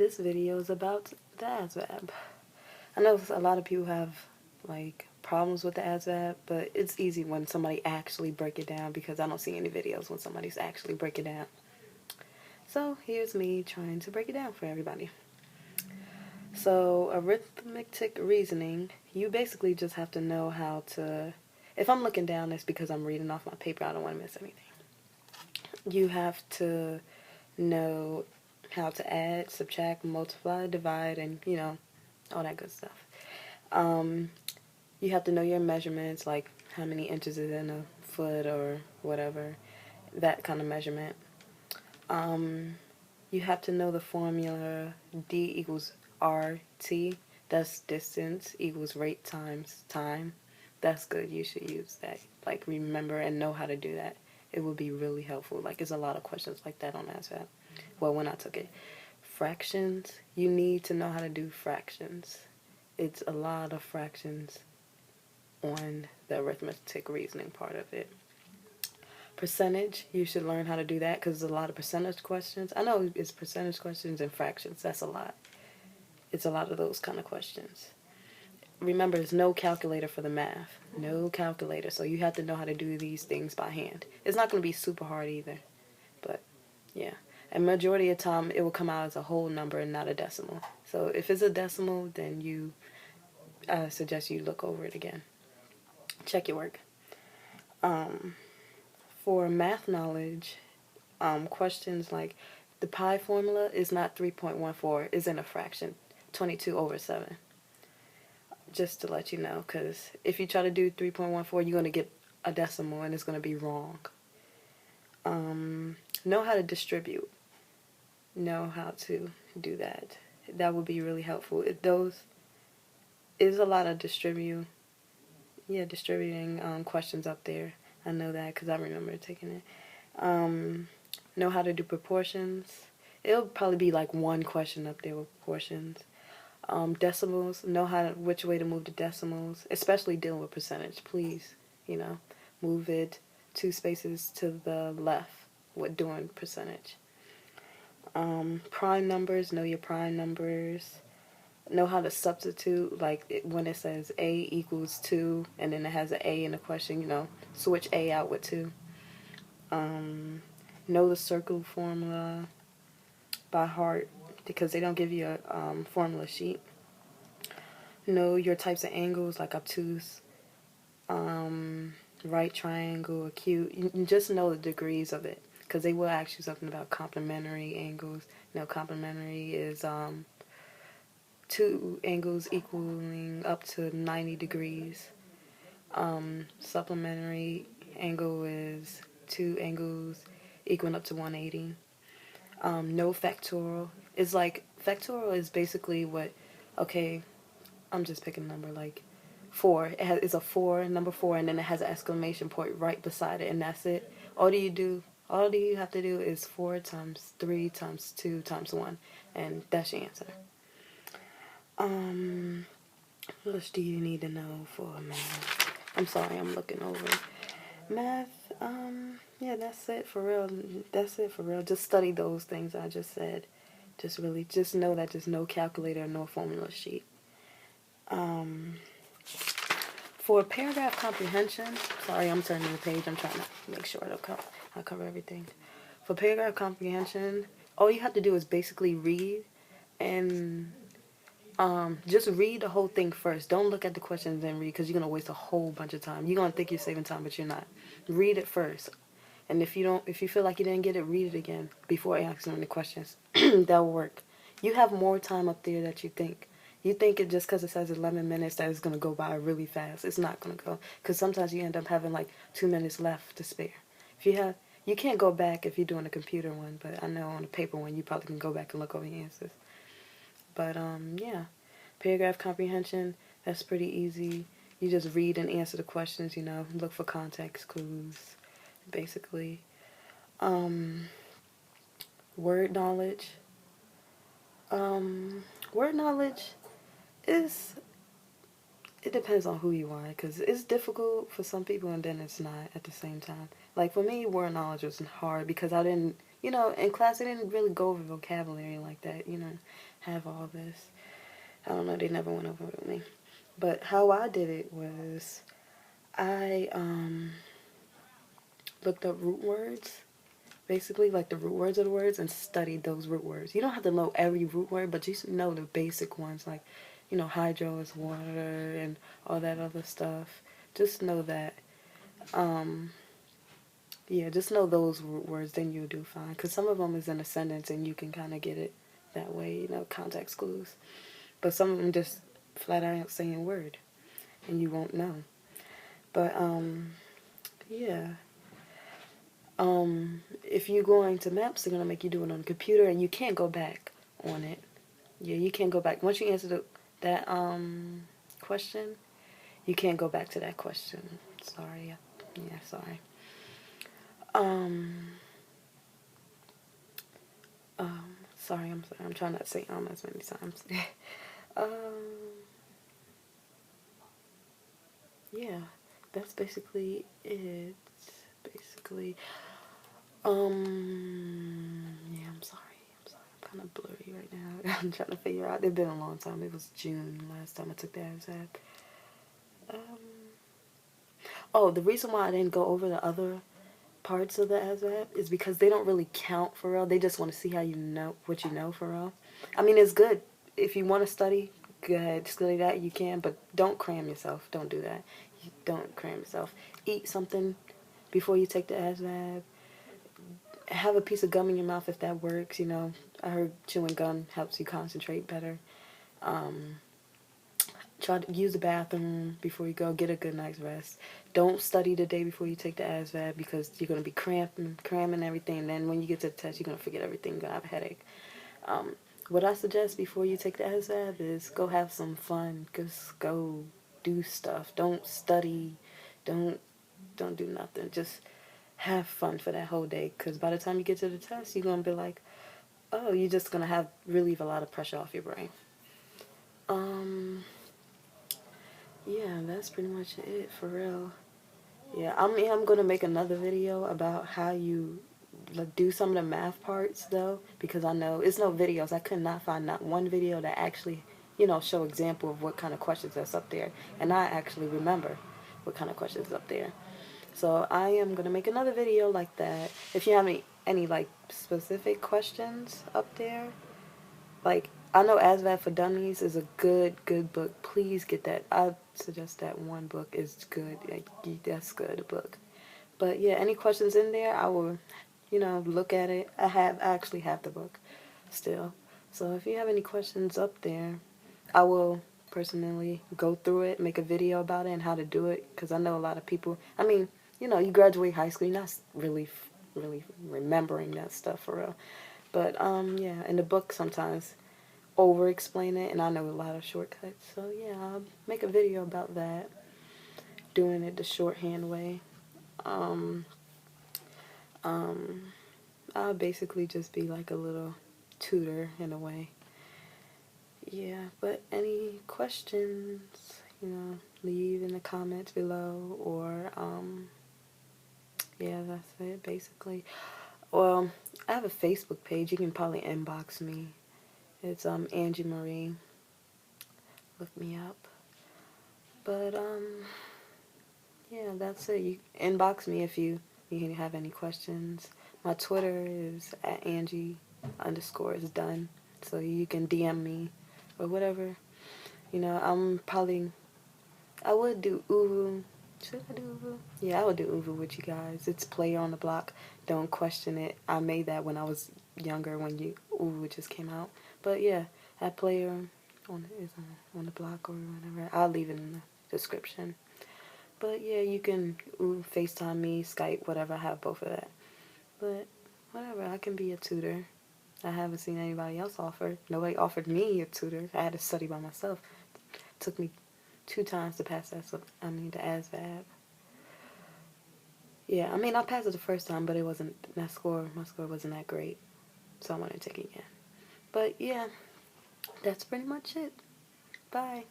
This video is about the Asvab. I know a lot of people have problems with the Asvab, but it's easy when somebody actually break it down because I don't see any videos when somebody's actually break it down. So here's me trying to break it down for everybody. So arithmetic reasoning, you basically just have to know how to, if I'm looking down, it's because I'm reading off my paper. I don't want to miss anything. You have to know how to add, subtract, multiply, divide, and, all that good stuff. You have to know your measurements, like how many inches is in a foot or whatever, that kind of measurement. You have to know the formula D equals RT. That's distance equals rate times time. That's good. You should use that. Remember and know how to do that. It would be really helpful. There's a lot of questions like that on ASVAB. Well, when I took it. Fractions. You need to know how to do fractions. It's a lot of fractions on the arithmetic reasoning part of it. Percentage, you should learn how to do that because there's a lot of percentage questions. I know it's percentage questions and fractions. That's a lot. It's a lot of those kind of questions. Remember, there's no calculator for the math. No calculator. So you have to know how to do these things by hand. It's not going to be super hard either. But, yeah. And majority of the time, it will come out as a whole number and not a decimal. So if it's a decimal, then I suggest you look over it again. Check your work. For math knowledge, questions like the pi formula is not 3.14, it's in a fraction, 22 over 7. Just to let you know, because if you try to do 3.14, you're going to get a decimal and it's going to be wrong. Know how to distribute. Know how to do that. That would be really helpful. Those is a lot of distributing questions up there. I know that because I remember taking it. Know how to do proportions. It'll probably be one question up there with proportions. Decimals. Know which way to move the decimals, especially dealing with percentage. Please, move it 2 spaces to the left with doing percentage. Prime numbers. Know your prime numbers. Know how to substitute, when it says A equals 2 and then it has an A in the question, switch A out with 2. Know the circle formula by heart because they don't give you a formula sheet. Know your types of angles like obtuse, right triangle, acute. You just know the degrees of it because they will ask you something about complementary angles. Complementary is 2 angles equaling up to 90 degrees. Supplementary angle is 2 angles equaling up to 180. No factorial. It's factorial is basically I'm just picking a number 4. It's a 4, number 4, and then it has an exclamation point right beside it, and that's it. All you have to do is 4 times 3 times 2 times 1, and that's your answer. What else do you need to know for math? I'm sorry, I'm looking over math. That's it for real. Just study those things I just said. Just know that there's no calculator, no formula sheet. For paragraph comprehension, sorry, I'm turning the page. I'm trying to make sure I'll cover everything. For paragraph comprehension, all you have to do is basically read and just read the whole thing first. Don't look at the questions and read because you're going to waste a whole bunch of time. You're going to think you're saving time, but you're not. Read it first. And if you feel like you didn't get it, read it again before answering the questions. That'll work. You have more time up there that you think. You think it just because it says 11 minutes that it's going to go by really fast. It's not going to go. Because sometimes you end up having 2 minutes left to spare. You can't go back if you're doing a computer one, but I know on a paper one you probably can go back and look over your answers. But, paragraph comprehension, that's pretty easy. You just read and answer the questions, look for context clues, basically. Word knowledge. Word knowledge it depends on who you are, because it's difficult for some people and then it's not at the same time. For me, word knowledge was hard because I didn't you know, in class they didn't really go over vocabulary like that, you know, have all this. I don't know, they never went over it with me. But how I did it was I looked up root words, basically like the root words of the words, and studied those root words. You don't have to know every root word, but you should know the basic ones, like, you know, hydro is water and all that other stuff. Just know that. Yeah, just know those root words, then you'll do fine. Because some of them is in a sentence and you can kind of get it that way, you know, context clues. But some of them just flat out saying word and you won't know. But, yeah. If you go into maps, they're going to make you do it on the computer and you can't go back on it. Yeah, you can't go back. Once you answer that question, you can't go back to that question. Sorry. Yeah, sorry. Sorry, I'm sorry. I'm trying not to say as many times. Yeah, that's basically it. Basically, yeah, I'm sorry. I'm kind of blurry right now. I'm trying to figure out. It's been a long time. It was June last time I took the ASVAB. Oh, the reason why I didn't go over the other parts of the ASVAB is because they don't really count for real. They just want to see how you know what you know for real. I mean, it's good if you want to study. Go ahead, study that you can, but don't cram yourself. Don't do that. Don't cram yourself. Eat something before you take the ASVAB. Have a piece of gum in your mouth if that works. You know, I heard chewing gum helps you concentrate better. Try to use the bathroom before you go. Get a good night's rest. Don't study the day before you take the ASVAB because you're going to be cramming everything. And then when you get to the test, you're going to forget everything. You're going to have a headache. What I suggest before you take the ASVAB is go have some fun. Just go do stuff. Don't study. Don't do nothing. Just have fun for that whole day. Because by the time you get to the test, you're going to be like, oh, you're just going to relieve a lot of pressure off your brain. Yeah, that's pretty much it for real. Yeah, I'm gonna make another video about how you like do some of the math parts though, because I know it's no videos. I could not find not one video that actually, you know, show example of what kind of questions that's up there, and I actually remember what kind of questions is up there. So I am gonna make another video like that. If you have any like specific questions up there, like, I know Asvab for Dummies is a good book. Please get that. I suggest that one book is good. Like, that's good, a book. But yeah, any questions in there, I will, you know, look at it. I actually have the book still. So if you have any questions up there, I will personally go through it, make a video about it and how to do it. Because I know a lot of people, I mean, you know, you graduate high school, you're not really remembering that stuff for real. But yeah, in the book sometimes over explain it, and I know a lot of shortcuts. So yeah, I'll make a video about that, doing it the shorthand way. I'll basically just be like a little tutor in a way. Yeah, but any questions, you know, leave in the comments below, or yeah, that's it basically. Well, I have a Facebook page. You can probably inbox me. It's Angie Marie. Look me up. But yeah, that's it. You inbox me if you have any questions. My Twitter is at Angie_is done. So you can DM me or whatever. You know, I would do Uvu. Should I do Uvu? Yeah, I would do Uvu with you guys. It's Player on the Block. Don't question it. I made that when I was younger, when Uvu just came out. But yeah, that Player on the block or whatever. I'll leave it in the description. But yeah, you can FaceTime me, Skype, whatever. I have both of that. But whatever, I can be a tutor. I haven't seen anybody else offer. Nobody offered me a tutor. I had to study by myself. It took me 2 times to pass that. So the ASVAB. Yeah, I mean, I passed it the first time, but it wasn't my score wasn't that great. So I wanted to take it again. But yeah, that's pretty much it. Bye.